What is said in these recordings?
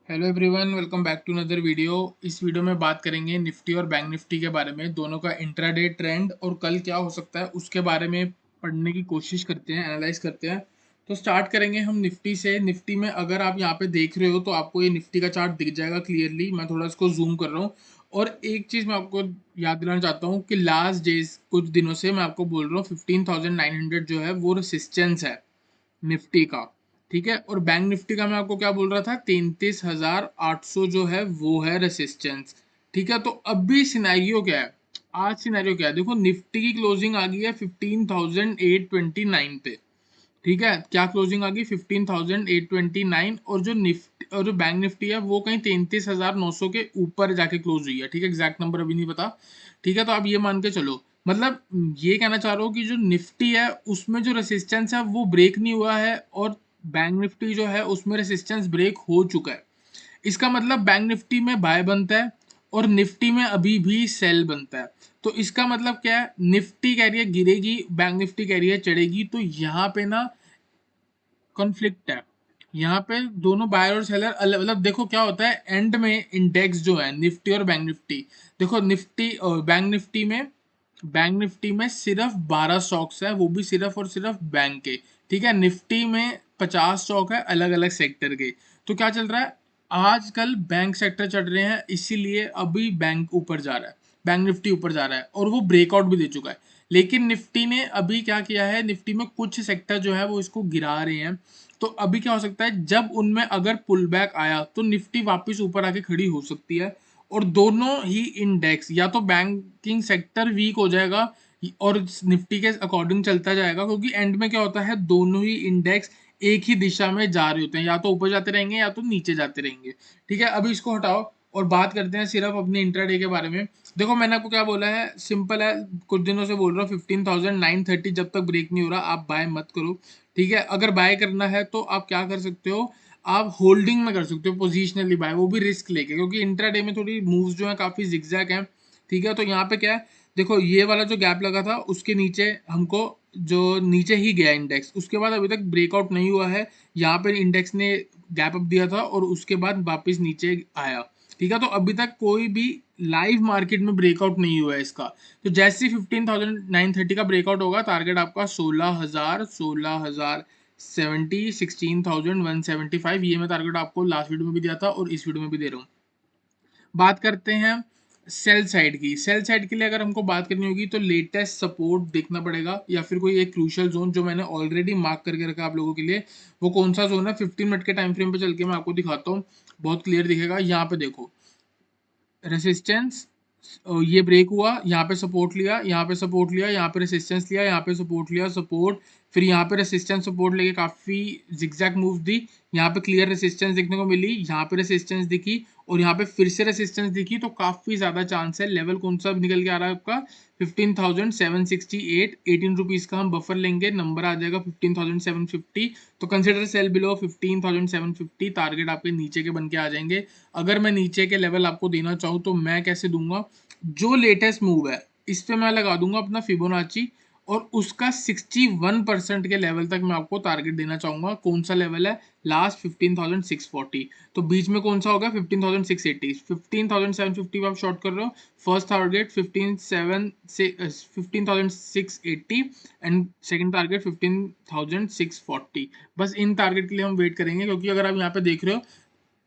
Hello everyone, welcome back to another video. इस video में बात करेंगे निफ्टी और बैंक निफ्टी के बारे में, दोनों का इंट्राडे ट्रेंड और कल क्या हो सकता है उसके बारे में पढ़ने की कोशिश करते हैं, एनालाइज करते हैं। तो स्टार्ट करेंगे हम निफ्टी से। निफ्टी में अगर आप यहाँ पे देख रहे हो तो आपको ये निफ्टी का चार्ट दिख जाएगा क्लियरली। मैं थोड़ा इसको जूम कर रहा हूँ। और एक चीज़ मैं आपको याद दिलाना चाहता हूँ कि लास्ट डेज कुछ दिनों से मैं आपको बोल रहा हूँ 15,900 जो है वो रेसिस्टेंस है निफ्टी का। ठीक है, और बैंक निफ्टी का मैं आपको क्या बोल रहा था, 33,800 जो है वो है रेसिस्टेंस। ठीक है, तो अभी सिनेरियो क्या है, आज सिनेरियो क्या है, देखो निफ्टी की क्लोजिंग आ गई है 15,829 पे। ठीक है, क्या क्लोजिंग आ गई 15,829, और जो निफ्टी और जो बैंक निफ्टी है वो कहीं 33,900 के ऊपर जाके क्लोज हुई है। ठीक है, एग्जैक्ट नंबर अभी नहीं पता। ठीक है, तो आप ये मान के चलो, मतलब ये कहना चाह रहा हूँ कि जो निफ्टी है उसमें जो रेसिस्टेंस है वो ब्रेक नहीं हुआ है, और बैंक निफ्टी जो है उसमें रेसिस्टेंस ब्रेक हो चुका है। इसका मतलब बैंक निफ्टी में बाय बनता है और निफ्टी में अभी भी सेल बनता है। तो इसका मतलब क्या है, निफ्टी कह रही है गिरेगी, बैंक निफ्टी कह रही है चढ़ेगी। तो यहाँ पे ना कॉन्फ्लिक्ट है। यहाँ पे दोनों बायर और सेलर अलग, मतलब देखो क्या होता है एंड में इंडेक्स जो है निफ्टी और बैंक निफ्टी, देखो निफ्टी और बैंक निफ्टी में सिर्फ 12 स्टॉक्स है, वो भी सिर्फ और सिर्फ बैंक के। ठीक है, निफ्टी में 50 स्टॉक है अलग अलग सेक्टर के। तो क्या चल रहा है, आजकल बैंक सेक्टर चढ़ रहे हैं, इसीलिए अभी बैंक ऊपर जा रहा है, बैंक निफ्टी ऊपर जा रहा है, और वो ब्रेकआउट भी दे चुका है। लेकिन निफ्टी ने अभी क्या किया है, निफ्टी में कुछ सेक्टर जो है वो इसको गिरा रहे हैं। तो अभी क्या हो सकता है, जब उनमें अगर पुल बैक आया तो निफ्टी वापस ऊपर आके खड़ी हो सकती है। और दोनों ही इंडेक्स, या तो बैंकिंग सेक्टर वीक हो जाएगा और निफ्टी के अकॉर्डिंग चलता जाएगा, क्योंकि एंड में क्या होता है दोनों ही इंडेक्स एक ही दिशा में जा रहे होते हैं, या तो ऊपर जाते रहेंगे या तो नीचे जाते रहेंगे। ठीक है, अभी इसको हटाओ और बात करते हैं सिर्फ अपने इंट्राडे के बारे में। देखो मैंने आपको क्या बोला है, सिंपल है, कुछ दिनों से बोल रहा हूँ 15,930 जब तक ब्रेक नहीं हो रहा आप बाय मत करो। ठीक है, अगर बाय करना है तो आप क्या कर सकते हो, आप होल्डिंग में कर सकते हो, पोजिशनली बाय, वो भी रिस्क लेके, क्योंकि इंट्राडे में थोड़ी मूव्स जो है काफी जिगजैग हैं। ठीक है, तो यहाँ पे क्या है, देखो ये वाला जो गैप लगा था उसके नीचे हमको, जो नीचे ही गया इंडेक्स, उसके बाद अभी तक ब्रेकआउट नहीं हुआ है। यहाँ पे इंडेक्स ने गैप अप दिया था और उसके बाद वापस नीचे आया। ठीक है, तो अभी तक कोई भी लाइव मार्केट में ब्रेकआउट नहीं हुआ है इसका। तो जैसे 15,930 का ब्रेकआउट होगा, टारगेट आपका 16,070, 16,175, ये मैं टारगेट आपको लास्ट वीडियो में भी दिया था और इस वीडियो में भी दे रहा हूँ। बात करते हैं सेल साइड की। सेल साइड के लिए अगर हमको बात करनी होगी तो लेटेस्ट सपोर्ट देखना पड़ेगा, या फिर कोई एक क्रूशियल जोन जो मैंने ऑलरेडी मार्क करके रखा आप लोगों के लिए। वो कौन सा जोन है, 15 मिनट के टाइम फ्रेम पे चल के मैं आपको दिखाता हूँ, बहुत क्लियर दिखेगा। यहाँ पे देखो रेसिस्टेंस, ये ब्रेक हुआ, यहाँ पे सपोर्ट लिया, यहाँ पे सपोर्ट लिया, यहाँ पे रेसिस्टेंस लिया, यहाँ पे सपोर्ट लिया, सपोर्ट, फिर यहाँ पे रेसिस्टेंस सपोर्ट लेके काफी जिगजैग मूव दी। यहाँ पे क्लियर रेसिस्टेंस देखने को मिली, यहाँ पे रेसिस्टेंस दिखी, और यहाँ पे फिर से रेसिस्टेंस दिखी। तो काफी ज्यादा चांस है, लेवल कौन सा निकल के आ रहा है आपका, 15,768, 18 रुपीज का हम बफर लेंगे, नंबर आ जाएगा 15,750। तो कंसिडर सेल बिलो 15,750, टारगेट आपके नीचे के बन के आ जाएंगे। अगर मैं नीचे के लेवल आपको देना चाहूँ तो मैं कैसे दूंगा, जो लेटेस्ट मूव है इस पे मैं लगा दूंगा अपना फिबोनाची, और उसका 61% के लेवल तक मैं आपको टारगेट देना चाहूंगा। कौन सा लेवल है, लास्ट 15,640। तो बीच में कौन सा होगा, 15,680, 15,750 आप शॉर्ट कर रहे हो। First target 15,680 and second target 15,640। बस इन टारगेट के लिए हम वेट करेंगे, क्योंकि अगर आप यहाँ पे देख रहे हो,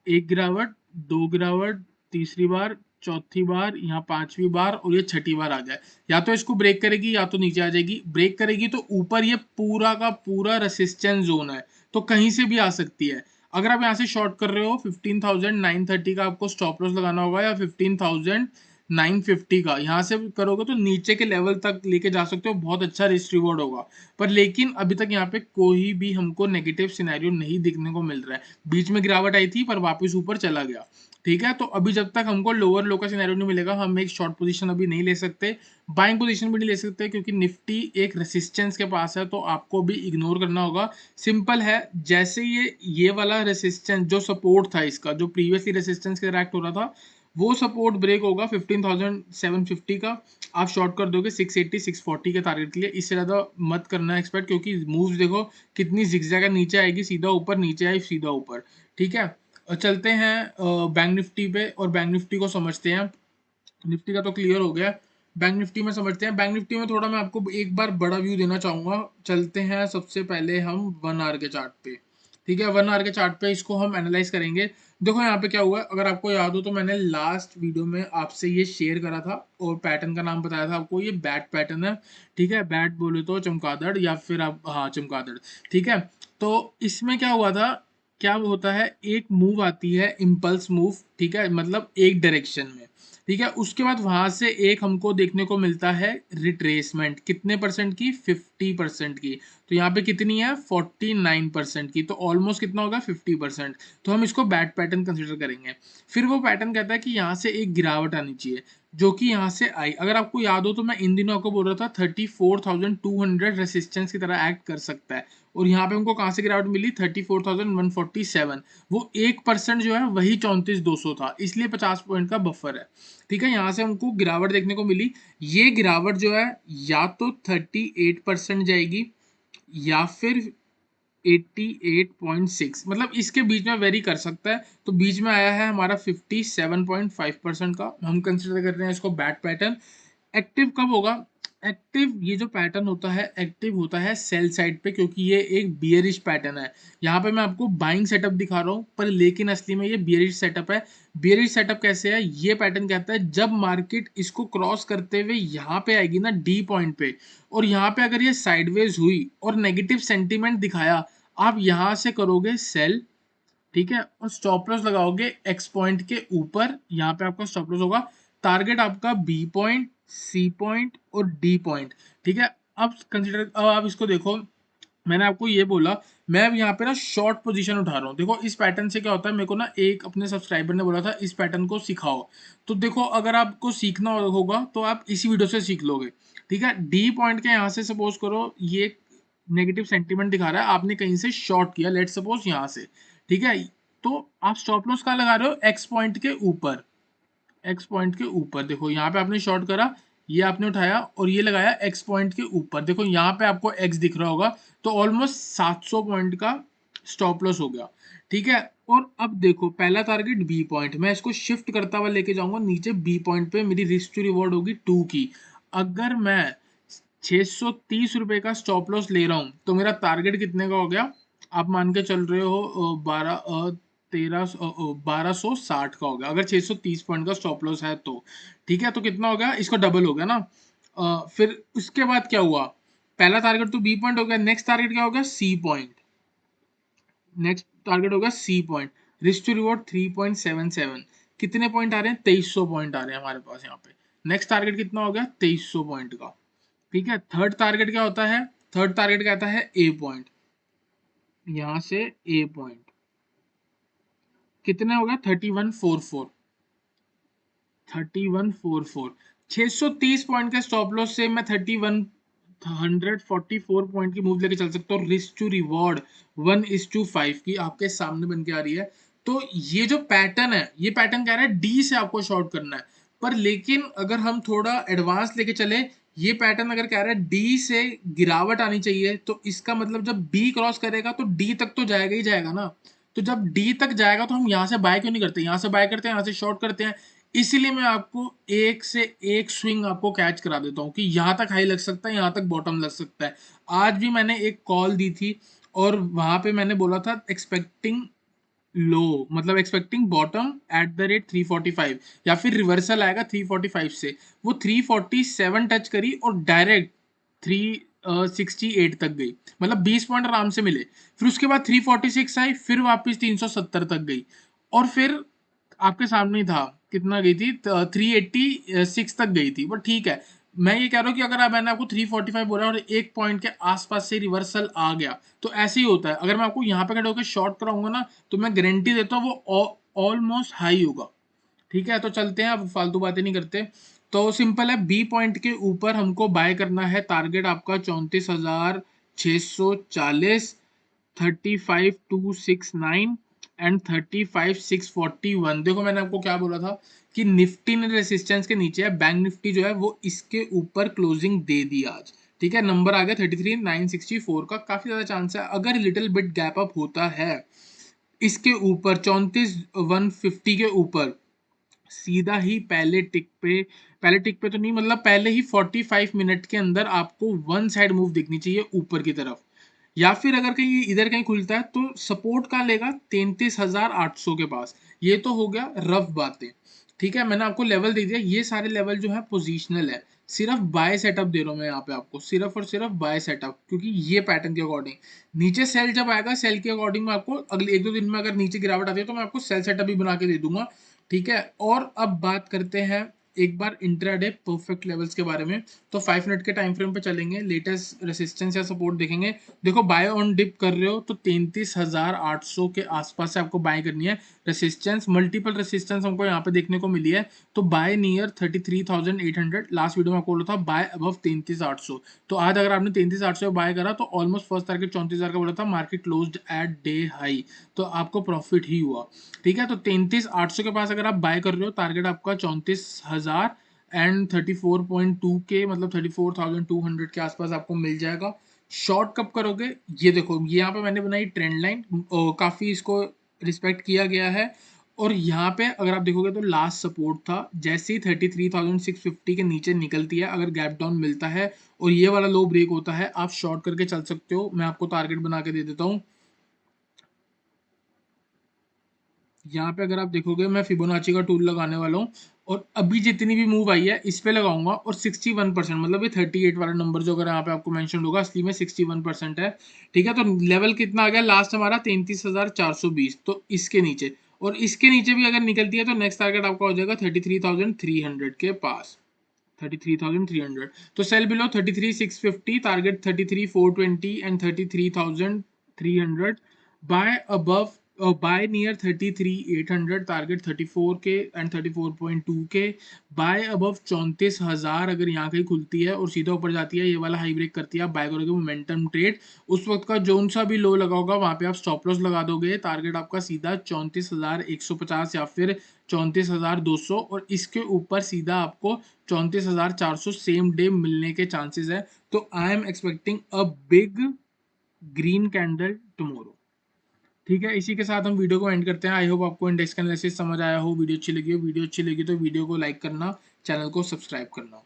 एक गिरावट, दो गिरावट, तीसरी बार, चौथी बार, यहाँ पांचवी बार, और ये छठी बार आ जाए, या तो इसको ब्रेक करेगी या तो नीचे आ जाएगी। ब्रेक करेगी तो ऊपर ये पूरा का पूरा रेसिस्टेंस जोन है, तो कहीं से भी आ सकती है। अगर आप यहाँ से शॉर्ट कर रहे हो, 15,930 का आपको स्टॉप लॉस लगाना होगा, या 15,950 का यहाँ से करोगे तो नीचे के लेवल तक लेके जा सकते हो, बहुत अच्छा रिस्क रिवॉर्ड होगा। पर लेकिन अभी तक यहाँ पे कोई भी हमको नेगेटिव सिनेरियो नहीं दिखने को मिल रहा है। बीच में गिरावट आई थी पर वापस ऊपर चला गया। ठीक है, तो अभी जब तक हमको लोअर लो का सिनेरियो नहीं मिलेगा, हम एक शॉर्ट पोजीशन अभी नहीं ले सकते, बाइंग पोजीशन भी नहीं ले सकते, क्योंकि निफ्टी एक रेसिस्टेंस के पास है, तो आपको भी इग्नोर करना होगा। सिंपल है, जैसे ये वाला रेसिस्टेंस जो सपोर्ट था इसका, जो प्रीवियसली रेसिस्टेंस के रिएक्ट हो रहा था, वो सपोर्ट ब्रेक होगा 15,750 का, आप शॉर्ट कर दोगे 680 640 के टारगेट के लिए। इससे ज़्यादा मत करना एक्सपेक्ट, क्योंकि मूव्स देखो कितनी जिगजैग है, नीचे आएगी सीधा ऊपर, नीचे आई सीधा ऊपर। ठीक है, चलते हैं बैंक निफ्टी पे और बैंक निफ्टी को समझते हैं। निफ्टी का तो क्लियर हो गया, बैंक निफ्टी में समझते हैं। बैंक निफ्टी में थोड़ा मैं आपको एक बार बड़ा व्यू देना चाहूंगा। चलते हैं सबसे पहले हम 1 आवर के चार्ट पे। ठीक है, 1 आवर के चार्ट पे इसको हम एनालाइज करेंगे। देखो यहाँ पे क्या हुआ है, अगर आपको याद हो तो मैंने लास्ट वीडियो में आपसे ये शेयर करा था और पैटर्न का नाम बताया था आपको, ये बैट पैटर्न है। ठीक है, बैट बोले तो चमगादड़ या फिर आप, हाँ चमगादड़। ठीक है, तो इसमें क्या हुआ था, क्या होता है, एक मूव आती है इम्पल्स मूव। ठीक है, मतलब एक डायरेक्शन में। ठीक है, उसके बाद वहां से एक हमको देखने को मिलता है रिट्रेसमेंट, कितने परसेंट की, 50% की। तो यहाँ पे कितनी है, 49% की, तो ऑलमोस्ट कितना होगा, 50%। तो हम इसको बैट पैटर्न कंसिडर करेंगे। फिर वो पैटर्न कहता है कि यहाँ से एक गिरावट आनी चाहिए, जो कि यहाँ से आई। अगर आपको याद हो तो मैं इन दिनों आपको बोल रहा था 34,200 रेसिस्टेंस की तरह एक्ट कर सकता है, और यहाँ पे हमको कहाँ से गिरावट मिली, 34,147। वो 1% जो है वही 34,200 था, इसलिए 50 पॉइंट का बफर है। ठीक है, यहाँ से हमको गिरावट देखने को मिली। ये गिरावट जो है या तो 38% जाएगी या फिर 88.6, मतलब इसके बीच में वेरी कर सकता है। तो बीच में आया है हमारा 57.5% का, हम कंसिडर कर रहे हैं इसको बैट पैटर्न। एक्टिव कब होगा, एक्टिव ये जो पैटर्न होता है एक्टिव होता है सेल साइड पे, क्योंकि ये एक बियरिश पैटर्न है। यहाँ पे मैं आपको बाइंग सेटअप दिखा रहा हूँ, पर लेकिन असली में ये बियरिश सेटअप है। बियरिश सेटअप कैसे है, ये पैटर्न कहता है जब मार्केट इसको क्रॉस करते हुए यहाँ पे आएगी ना डी पॉइंट पे, और यहाँ पे अगर ये साइडवेज हुई और नेगेटिव सेंटीमेंट दिखाया, आप यहाँ से करोगे सेल। ठीक है, और स्टॉप लॉस लगाओगे एक्स पॉइंट के ऊपर, यहाँ पे आपका स्टॉप लॉस होगा। टारगेट आपका बी पॉइंट, सी पॉइंट और डी पॉइंट। ठीक है, अब आप इसको देखो, मैंने आपको ये बोला, मैं अब यहाँ पे ना शॉर्ट पोजीशन उठा रहा हूँ। देखो इस पैटर्न से क्या होता है, मेरे को ना एक अपने सब्सक्राइबर ने बोला था इस पैटर्न को सिखाओ। तो देखो अगर आपको सीखना होगा तो आप इसी वीडियो से सीख लोगे। ठीक है, डी पॉइंट के यहाँ से सपोज करो ये नेगेटिव सेंटीमेंट दिखा रहा है, आपने कहीं से शॉर्ट किया, लेट सपोज यहाँ से। ठीक है, तो आप स्टॉप लॉस कहाँ लगा रहे हो, एक्स पॉइंट के ऊपर। एक्स पॉइंट के ऊपर देखो यहाँ पे आपने शॉर्ट करा, ये आपने उठाया और ये लगाया एक्स पॉइंट के ऊपर, देखो यहाँ पे आपको एक्स दिख रहा होगा। तो ऑलमोस्ट 700 पॉइंट का स्टॉप लॉस हो गया। ठीक है, और अब देखो पहला टारगेट बी पॉइंट, मैं इसको शिफ्ट करता हुआ लेके जाऊंगा नीचे। बी पॉइंट पे मेरी रिस्क टू रिवॉर्ड होगी 2 की। अगर मैं 630 रुपए का स्टॉप लॉस ले रहा हूं तो मेरा टारगेट कितने का हो गया, आप मान के चल रहे हो 1260 का हो गया, अगर 630 पॉइंट का स्टॉप लॉस है तो। ठीक है, तो कितना हो गया, इसको डबल हो गया ना। फिर उसके बाद क्या हुआ, पहला टारगेट तो बी पॉइंट हो गया, नेक्स्ट टारगेट क्या हो गया, सी पॉइंट। नेक्स्ट टारगेट होगा C point. Risk to reward 3.77, कितने पॉइंट आ रहे हैं, 2300 पॉइंट आ रहे हैं हमारे पास यहाँ पे। नेक्स्ट टारगेट कितना हो गया, 2300 पॉइंट का। ठीक है, थर्ड टारगेट क्या होता है, थर्ड टारगेट क्या आता है, ए पॉइंट, यहां से ए पॉइंट कितने हो गया, 3144। 3144, 630 पॉइंट के स्टॉप लॉस से मैं 3144 पॉइंट की मूव लेके चल सकता हूँ। रिस्क टू रिवॉर्ड 1:5 की आपके सामने बन के आ रही है। तो ये जो पैटर्न है, ये पैटर्न कह रहा है डी से आपको शॉर्ट करना है, पर लेकिन अगर हम थोड़ा एडवांस लेके चले, ये पैटर्न अगर कह रहा है डी से गिरावट आनी चाहिए, तो इसका मतलब जब बी क्रॉस करेगा तो डी तक तो जाएगा ही जाएगा ना। तो जब डी तक जाएगा तो हम यहाँ से बाय क्यों नहीं करते, यहाँ से बाय करते हैं, यहाँ से शॉर्ट करते हैं। इसीलिए मैं आपको एक से एक स्विंग आपको कैच करा देता हूँ कि यहाँ तक हाई लग सकता है, यहाँ तक बॉटम लग सकता है। आज भी मैंने एक कॉल दी थी और वहां पे मैंने बोला था एक्सपेक्टिंग लो, मतलब expecting bottom at the rate 345, या फिर रिवर्सल आएगा 345 से। वो 347 टच करी और डायरेक्ट 368 तक गई, मतलब 20 पॉइंट आराम से मिले। फिर उसके बाद 346 आई, फिर वापस 370 तक गई, और फिर आपके सामने ही था, कितना गई थी, 386 तक गई थी। बट ठीक है, मैं ये कह रहा हूँ कि अगर मैंने आपको 345 बोला और एक पॉइंट के आसपास से रिवर्सल आ गया, तो ऐसे ही होता है। अगर मैं आपको यहाँ पे खड़े होकर शॉर्ट कराऊंगा ना, तो मैं गारंटी देता हूँ वो ऑलमोस्ट हाई होगा। ठीक है, तो चलते हैं, अब फालतू बातें नहीं करते। तो सिंपल है, बी पॉइंट के ऊपर हमको बाय करना है, टारगेट आपका 34,640, 35,269 एंड 35,641। देखो मैंने आपको क्या बोला था कि निफ्टी ने रेसिस्टेंस के नीचे है, बैंक निफ्टी जो है वो इसके ऊपर क्लोजिंग दे दी आज। ठीक है, नंबर आ गया 33,964 का, काफी ज्यादा चांस है अगर लिटिल बिट गैप अप होता है इसके ऊपर 34,150 के ऊपर सीधा ही पहले टिक पे तो नहीं, मतलब पहले ही 45 मिनट के अंदर आपको वन साइड मूव दिखनी चाहिए ऊपर की तरफ, या फिर अगर कहीं इधर कहीं खुलता है तो सपोर्ट कहाँ लेगा, 33,800 के पास। ये तो हो गया रफ बातें। ठीक है, मैंने आपको लेवल दे दिया, ये सारे लेवल जो है पोजिशनल है, सिर्फ बाय सेटअप दे रहा हूँ मैं यहाँ पे आपको, सिर्फ और सिर्फ बाय सेटअप, क्योंकि ये पैटर्न के अकॉर्डिंग नीचे सेल जब आएगा, सेल के अकॉर्डिंग मैं आपको अगले 1-2 दिन में अगर नीचे गिरावट आती है तो मैं आपको सेल सेटअप भी बना के दे दूंगा। ठीक है, और अब बात करते हैं एक बार इंट्राडे परफेक्ट लेवल्स के बारे में। तो 5 मिनट के टाइम फ्रेम पे चलेंगे, लेटेस्ट रेसिस्टेंस या सपोर्ट देखेंगे। देखो बाय ऑन डिप कर रहे हो तो 33,800 के आसपास से आपको बाय करनी है। रेसिस्टेंस, मल्टीपल रेसिस्टेंस हमको यहाँ पे देखने को मिली है। तो बाय नियर 33,800, लास्ट वीडियो में आपको बोला था बाय अबव 33,800। तो आज अगर आपने 33,800 बाय करा तो ऑलमोस्ट फर्स्ट टारगेट 34,000 का बोला था, market closed eight day high, तो आपको प्रॉफिट ही हुआ। ठीक है, तो 33,800 के पास अगर आप बाय कर रहे हो, टारगेट आपका 34,000 एंड 34.2 के, मतलब 34,200 के आसपास आपको मिल जाएगा। शॉर्ट कब करोगे, ये देखो, ये यहाँ पे मैंने बनाई ट्रेंड लाइन, काफी इसको रिस्पेक्ट किया गया है। और यहाँ पे अगर आप देखोगे तो लास्ट सपोर्ट था, जैसे ही 33,650 के नीचे निकलती है, अगर गैप डाउन मिलता है और ये वाला लो ब्रेक होता है, आप शॉर्ट करके चल सकते हो। मैं आपको टारगेट बना के दे देता हूँ। यहाँ पे अगर आप देखोगे, मैं फिबोनाची का टूल लगाने वाला हूँ और अभी जितनी भी मूव आई है इस पे लगाऊंगा, और 61%, मतलब ये 38 वाला नंबर जो अगर यहाँ पे आपको मेंशन होगा, असली में 61% है। ठीक है, तो लेवल कितना आ गया लास्ट हमारा, 33,420, तो इसके नीचे, और इसके नीचे भी अगर निकलती है तो नेक्स्ट टारगेट आपका हो जाएगा 33,300 के पास। 33,300, तो sell below 33,650, target 33,420 and 33,300। Buy above, buy near 33,800, target 34 के एंड 34.2 के। बाय अबव 34,000, अगर यहाँ कहीं खुलती है और सीधा ऊपर जाती है, ये वाला हाई ब्रेक करती है, आप बाय करोगे मोमेंटम ट्रेड। उस वक्त का जोन सा भी लो लगा होगा, वहां पे आप स्टॉप लॉस लगा दोगे, टारगेट आपका सीधा 34,150 या फिर 34,200, और इसके ऊपर सीधा आपको 34,400 सेम डे मिलने के चांसेस है। तो I am expecting a big green candle tomorrow. ठीक है, इसी के साथ हम वीडियो को एंड करते हैं। आई होप आपको इंडेक्स का एनालिसिस समझ आया हो, वीडियो अच्छी लगी हो, वीडियो अच्छी लगी तो वीडियो को लाइक करना, चैनल को सब्सक्राइब करना।